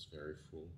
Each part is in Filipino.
It's very full.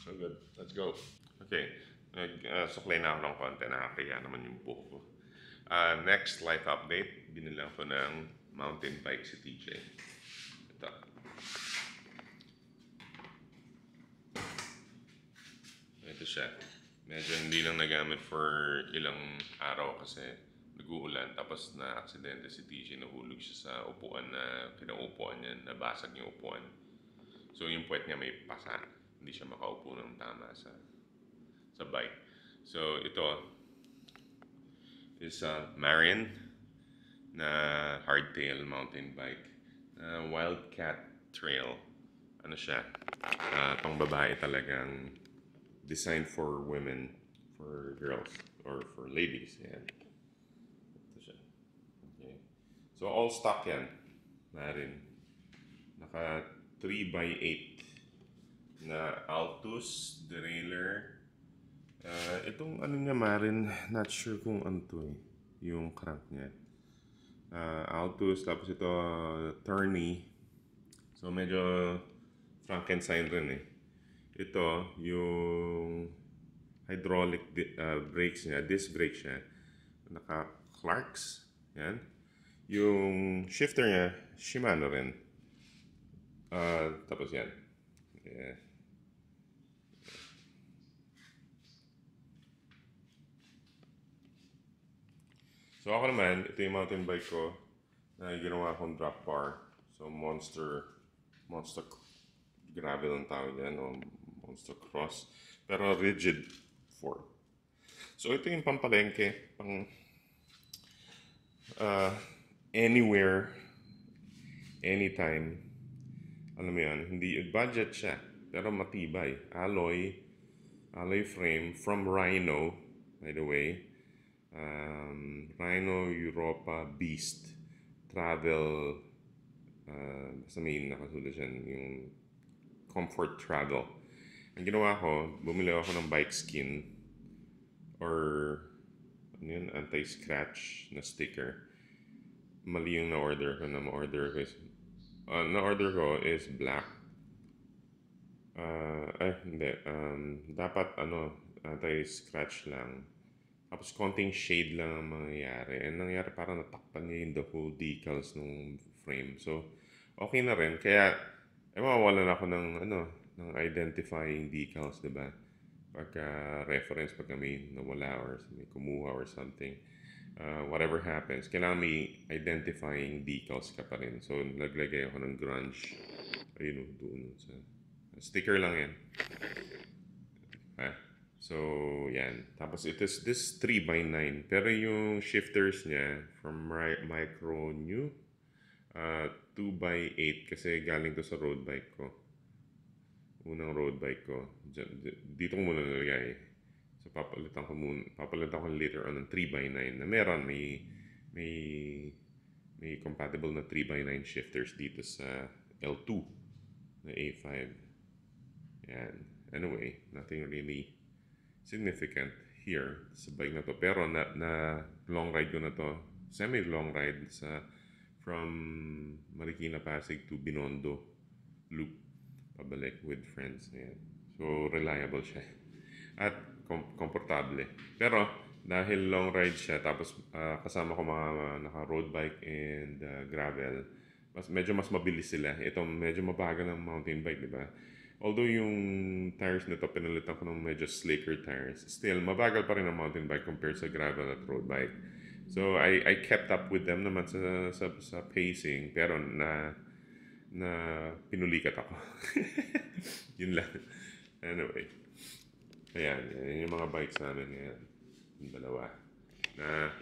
So good. Let's go. Okay. Suklay na ako ng konti. Nakakaya naman yung buhok ko. Next life update. Binilang ko ng mountain bike si TJ. Ito. Ito siya. Medyo hindi lang nagamit for ilang araw kasi nag-uulan. Tapos na-aksidente si TJ. Nahulog siya sa upuan na pinaupuan niya. Nabasag yung upuan. So yung puwet niya may pasa. Hindi siya makaupo ng tama sa bike. So ito is Marion na hardtail mountain bike. Wildcat Trail. Ano siya? Pang babae talagang designed for women, for girls, or for ladies. Yan. Ito siya. Okay. So all stock yan. Marion. Naka 3x8 na Altus derailleur. Itong ano niya Marin, not sure kung ano to eh, yung crank niya. Altus, tapos ito Tourney. So medyo Frankenstein rin eh. Ito yung hydraulic brakes niya, disc brake siya. Naka Clarks, yan. Yung shifter niya, Shimano rin. Tapos yan. Yeah. So ako naman, ito yung mountain bike ko na ginawa akong drop bar. So monster gravel ang tawag yan, o monster cross. Pero rigid fork. So ito yung pampalengke, pang anywhere, anytime. Alam mo yan, hindi budget siya, pero matibay. Alloy frame from Rhino, by the way. Rhino Europa Beast Travel, basta may nakasulat dyan, yung Comfort Travel. Ang ginawa ko, bumili ako ng bike skin or ano yun, anti-scratch na sticker. Mali yung na-order ko. Na-order ko is black. Hindi. Dapat anti-scratch lang. Tapos konting shade lang ang mangyayari. And nangyari parang natakpan niya yung the whole decals ng frame. So, okay na rin. Kaya, mawawalan ako ng identifying decals, diba? Pagka reference, pagka may nawala or may kumuha or something. Whatever happens, kailangan may identifying decals ka pa rin. So, naglagay ako ng grunge. Ayun, doon. Sticker lang yan. So, yan. Tapos it is this 3x9. Pero yung shifters niya from Micro New, 2x8 kasi galing to sa road bike ko. Unang road bike ko. Dito ko muna nalagay. So, papalitan ko later on ng 3x9 na meron. May compatible na 3x9 shifters dito sa L2 na A5. Yan. Anyway, nothing really significant here sa bike na to. Pero na long ride ko na to. Semi-long ride from Marikina Pasig to Binondo Loop. Pabalik with friends. Ayan. So, reliable siya. At komportable. Pero, dahil long ride siya, tapos kasama ko mga naka-road bike and gravel, medyo mas mabilis sila. Ito, medyo mabagal ng mountain bike, di ba? Although yung tires nito, pinalitan ko ng medyo slicker tires, still, mabagal pa rin ang mountain bike compared sa gravel at road bike. So, I kept up with them naman sa pacing, pero na pinulikat ako. Yun lang. Anyway. Ayan, yan yung mga bikes namin ngayon. Yung dalawa. Na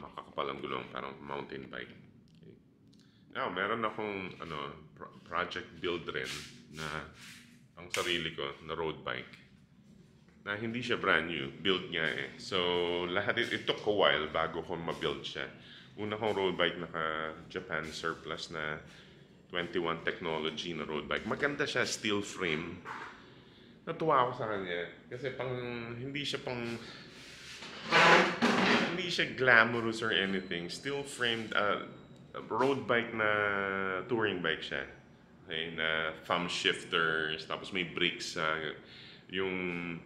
makakapal ang gulong, parang mountain bike. Okay. Now, meron akong project build rin na ang sarili ko na road bike. na hindi siya brand new, build niya eh. So, lahat it took a while bago ko ma-build siya. Una kong road bike naka Japan surplus na 21 technology na road bike. Maganda siya, steel frame. Natuwa ako sa kanya kasi hindi siya glamorous or anything. Steel framed road bike na touring bike siya. Okay, na thumb shifters, tapos may brakes sa yung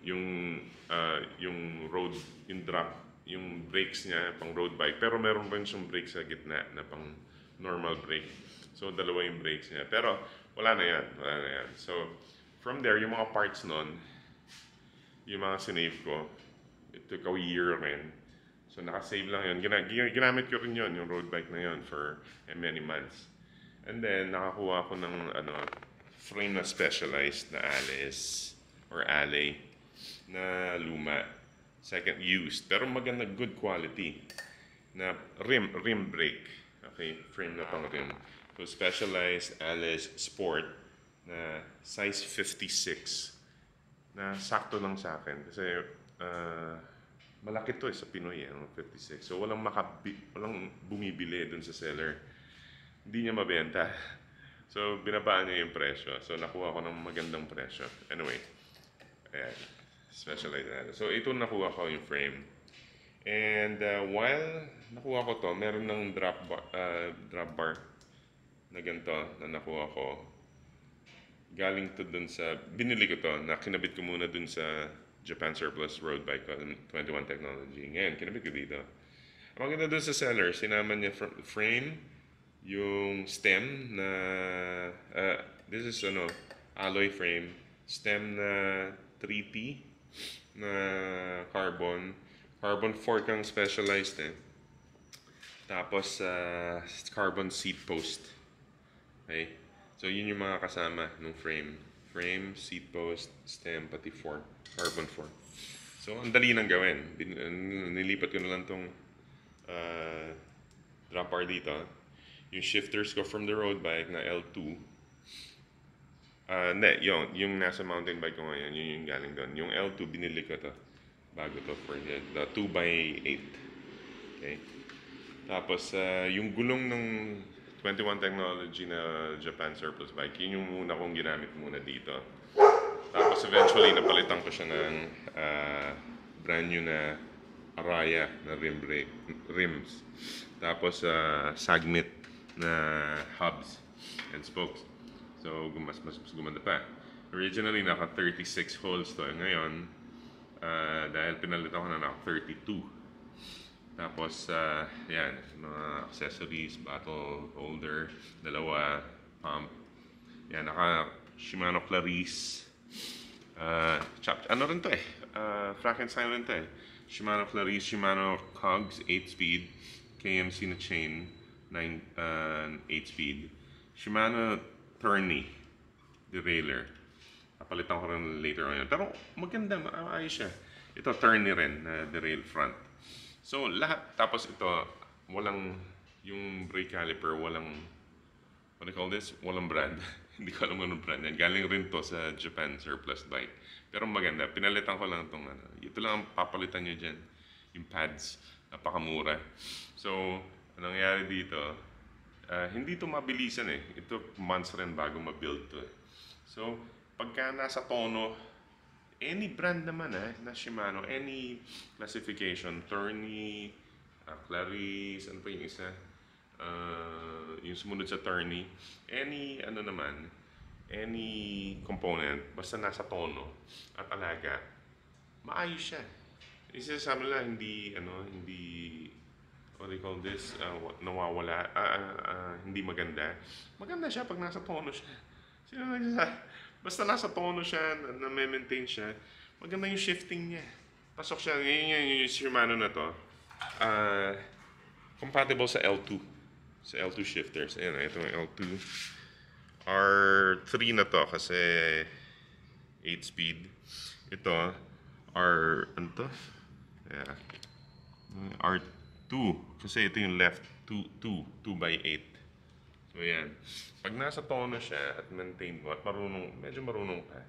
road, yung drop, yung brakes niya pang road bike. Pero meron rin siyang brakes sa gitna na pang normal brake. So dalawa yung brakes niya. Pero wala na yan. So from there, yung mga parts nun, yung mga sinave ko, it took a year rin. So nakasave lang yun. Ginamit ko rin yun, yung road bike na yun for many months. And then, nakakuha ko ng frame na specialized na Alice or Alley na luma. Second used, pero maganda, good quality na rim brake. Okay, frame na pang rim. So specialized Alice Sport na size 56 na sakto lang sa akin kasi malaki to sa Pinoy 56. So walang bumibili dun sa seller. Hindi niya mabenta. So binabaan niya yung presyo. So nakuha ko ng magandang presyo. Anyway, ayan, specialized na. So ito nakuha ko yung frame. And while nakuha ko to, meron ng drop bar na ganito na nakuha ko. Galing to dun sa, binili ko to, na kinabit ko muna dun sa Japan surplus road bike ko, 21 technology. Ngayon, kinabit ko dito. Ang maganda dun sa seller, sinama niya frame, yung stem na, this is alloy frame, stem na 3T na carbon fork ang specialized eh. Tapos carbon seat post. Okay? So yun yung mga kasama ng frame, seat post, stem, pati fork, carbon fork. So ang dali nang gawin. Nilipat ko na lang tong drop bar dito. Yung shifters ko from the road bike na L2. Hindi, yung nasa mountain bike ko ngayon, yun yung galing doon. Yung L2, binili ko to. Bago to for the 2x8. Okay? Tapos, yung gulong ng 21 technology na Japan surplus bike, yun yung muna kong ginamit muna dito. Tapos, eventually, napalitan ko siya ng brand new na Araya na rims. Tapos, Sagmit na hubs and spokes. So, mas gumanda pa. Originally, naka 36 holes to. Ngayon, dahil pinalitan ko na naka 32. Tapos, yan, mga accessories, bottle holder, dalawa, pump. Yan, naka Shimano Clarice. Ano rin to Frankenstein rin to Shimano Clarice, Shimano Cogs, 8-speed, KMC na chain, 8-speed. Shimano Tourney derailleur. Napalitan ko rin later on yun. Pero maganda, maayos siya. Ito, Tourney rin na derail front. So, lahat. Tapos ito, walang, yung brake caliper, walang, what do you call this? Walang brand. Hindi ko alam anong brand yan. Galing rin to sa Japan surplus bike. Pero maganda. Pinalitan ko lang itong ito lang ang papalitan nyo dyan. Yung pads. Napakamura. So, anong nangyari dito, hindi ito mabilisan It took months rin bago ma-build to So, pagka nasa tono, any brand naman na Shimano, any classification, Tourney, Clarice, ano pa yung isa? Yung sumunod sa Tourney, any component, basta nasa tono at alaga, maayos siya. Isa sa amin lang, hindi, what do you call this, nawawala, hindi maganda. Maganda siya pag nasa tono siya. Basta nasa tono siya, na-maintain siya, maganda yung shifting niya. Pasok siya, yung Shimano na to, compatible sa L2. Sa L2 shifters. Ayan, ito yung L2. R3 na to kasi 8-speed. Ito, ano to? Yeah. R2. Kasi ito yung left 2x8. So yan. Pag nasa tono siya at maintain mo at medyo marunong ka,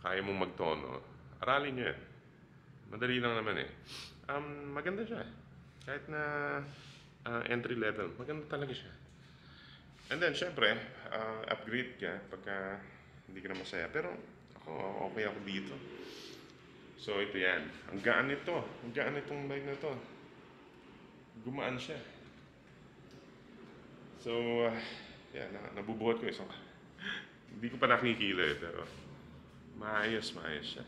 kaya mong magtono, aralin nyo yan. Madali lang naman eh. Maganda siya. Kahit na entry level, maganda talaga siya. And then, syempre, upgrade ka pagka hindi ka na masaya. Pero ako, okay ako dito. So, ito yan. Ang gaan nito. Ang gaan nitong bike na to. Gumaan siya. So, yan. Nabubuhat ko isang. Hindi ko pa nakikita eh, pero maayos siya.